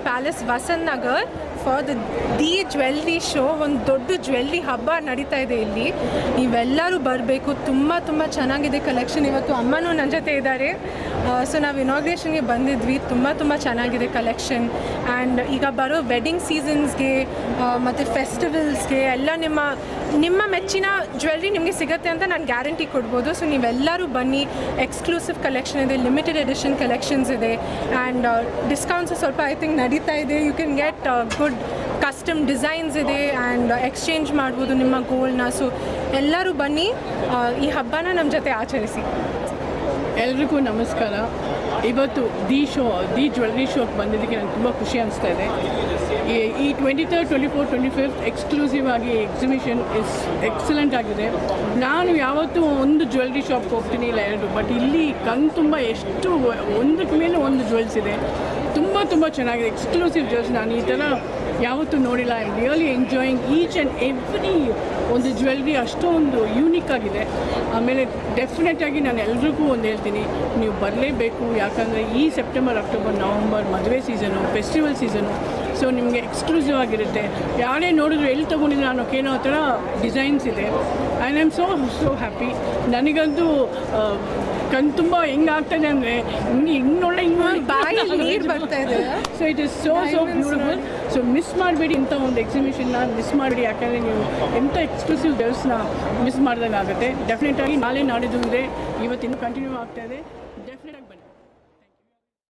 Palace Vasanth Nagar for the jewellery show. ಒಂದು ದೊಡ್ಡ jewellery ಹಬ್ಬ ನಡೀತಾ ಇದೆ ಇಲ್ಲಿ. ನೀವೆಲ್ಲರೂ ಬರಬೇಕು. ತುಂಬ ಚೆನ್ನಾಗಿದೆ ಕಲೆಕ್ಷನ್. ಇವತ್ತು ಅಮ್ಮನೂ ನನ್ನ ಜೊತೆ ಇದ್ದಾರೆ. ಸೊ ನಾವು ಇನಾಗ್ರೇಷನ್ಗೆ ಬಂದಿದ್ವಿ. ತುಂಬ ಚೆನ್ನಾಗಿದೆ ಕಲೆಕ್ಷನ್. ಆ್ಯಂಡ್ ಈಗ ಬರೋ ವೆಡ್ಡಿಂಗ್ ಸೀಸನ್ಸ್ಗೆ ಮತ್ತು ಫೆಸ್ಟಿವಲ್ಸ್ಗೆ ಎಲ್ಲ ನಿಮ್ಮ ಮೆಚ್ಚಿನ ಜ್ಯುವೆಲ್ರಿ ನಿಮಗೆ ಸಿಗುತ್ತೆ ಅಂತ ನಾನು ಗ್ಯಾರಂಟಿ ಕೊಡ್ಬೋದು. ಸೊ ನೀವೆಲ್ಲರೂ ಬನ್ನಿ. ಎಕ್ಸ್ಕ್ಲೂಸಿವ್ ಕಲೆಕ್ಷನ್ ಇದೆ, ಲಿಮಿಟೆಡ್ ಎಡಿಷನ್ ಕಲೆಕ್ಷನ್ಸ್ ಇದೆ, ಆ್ಯಂಡ್ ಡಿಸ್ಕೌಂಟ್ಸ್ ಸ್ವಲ್ಪ ಐ ಥಿಂಕ್ ನಡೀತಾ ಇದೆ. You can get good custom designs ಇದೆ ಆ್ಯಂಡ್ ಎಕ್ಸ್ಚೇಂಜ್ ಮಾಡ್ಬೋದು ನಿಮ್ಮ ಗೋಲ್ಡ್ನ. ಸೊ ಎಲ್ಲರೂ ಬನ್ನಿ, ಈ ಹಬ್ಬನ ನಮ್ಮ ಜೊತೆ ಆಚರಿಸಿ. ಎಲ್ರಿಗೂ ನಮಸ್ಕಾರ. ಇವತ್ತು ದಿ ಜ್ಯುವೆಲ್ರಿ ಶೋಗೆ ಬಂದಿದ್ದಕ್ಕೆ ನನಗೆ ತುಂಬ ಖುಷಿ ಅನಿಸ್ತಾ ಇದೆ. ಈ 23rd, 24th, 25th ಎಕ್ಸ್ಕ್ಲೂಸಿವ್ ಆಗಿ ಎಕ್ಸಿಬಿಷನ್ ಎಕ್ಸಲೆಂಟ್ ಆಗಿದೆ. ನಾನು ಯಾವತ್ತೂ ಒಂದು ಜ್ಯುವೆಲ್ರಿ ಶಾಪ್ಗೆ ಹೋಗ್ತೀನಿ, ಇಲ್ಲ ಎರಡು, ಬಟ್ ಇಲ್ಲಿ ಕಣ್ಣು ತುಂಬ ಎಷ್ಟು ಒಂದಕ್ಕೆ ಮೇಲೆ ಒಂದು ಜ್ಯುವೆಲ್ಸ್ ಇದೆ. ತುಂಬ ಚೆನ್ನಾಗಿದೆ ಎಕ್ಸ್ಕ್ಲೂಸಿವ್ ಜ್ಯುವೆಲ್ಸ್. ನಾನು ಈ ಥರ ಯಾವತ್ತೂ ನೋಡಿಲ್ಲ. I am really enjoying each and every ಒಂದು ಜ್ಯುವೆಲ್ರಿ ಅಷ್ಟೊಂದು ಯೂನಿಕ್ ಆಗಿದೆ. ಆಮೇಲೆ ಡೆಫಿನೆಟಾಗಿ ನಾನು ಎಲ್ರಿಗೂ ಒಂದು ಹೇಳ್ತೀನಿ, ನೀವು ಬರಲೇಬೇಕು. ಯಾಕಂದರೆ ಈ ಸೆಪ್ಟೆಂಬರ್, ಅಕ್ಟೋಬರ್, ನವಂಬರ್ ಮದುವೆ ಸೀಸನು, ಫೆಸ್ಟಿವಲ್ ಸೀಸನು. ಸೊ ನಿಮಗೆ ಎಕ್ಸ್ಕ್ಲೂಸಿವ್ ಆಗಿರುತ್ತೆ. ಯಾರೇ ನೋಡಿದ್ರು ಎಲ್ಲಿ ತೊಗೊಂಡಿದ್ರು ಅನ್ನೋಕ್ಕೇನೋ ಆ ಥರ ಡಿಸೈನ್ಸ್ ಇದೆ. And I am so happy. ನನಗಂತೂ ಕಣ್ಣು ತುಂಬ ಹೆಂಗಾಗ್ತಾಯಿದೆ ಅಂದರೆ ನೀರು ಬರ್ತಾ ಇದೆ. So it is so beautiful. So miss ಮಾಡಬೇಡಿ, ಇಂಥ ಒಂದು ಎಕ್ಸಿಬಿಷನ್ನ ಮಿಸ್ ಮಾಡಬೇಡಿ. ಯಾಕಂದರೆ ನೀವು ಎಂಥ ಎಕ್ಸ್ಕ್ಲೂಸಿವ್ ಜ್ಯುವೆಲ್ಸ್ನ ಮಿಸ್ ಮಾಡ್ದಂಗೆ ಆಗುತ್ತೆ. ಡೆಫಿನೆಟಾಗಿ ನಾಳೆ ನಾಡಿದ್ದು ಇದೆ, ಇವತ್ತಿನ್ನೂ ಕಂಟಿನ್ಯೂ ಆಗ್ತಾಯಿದೆ.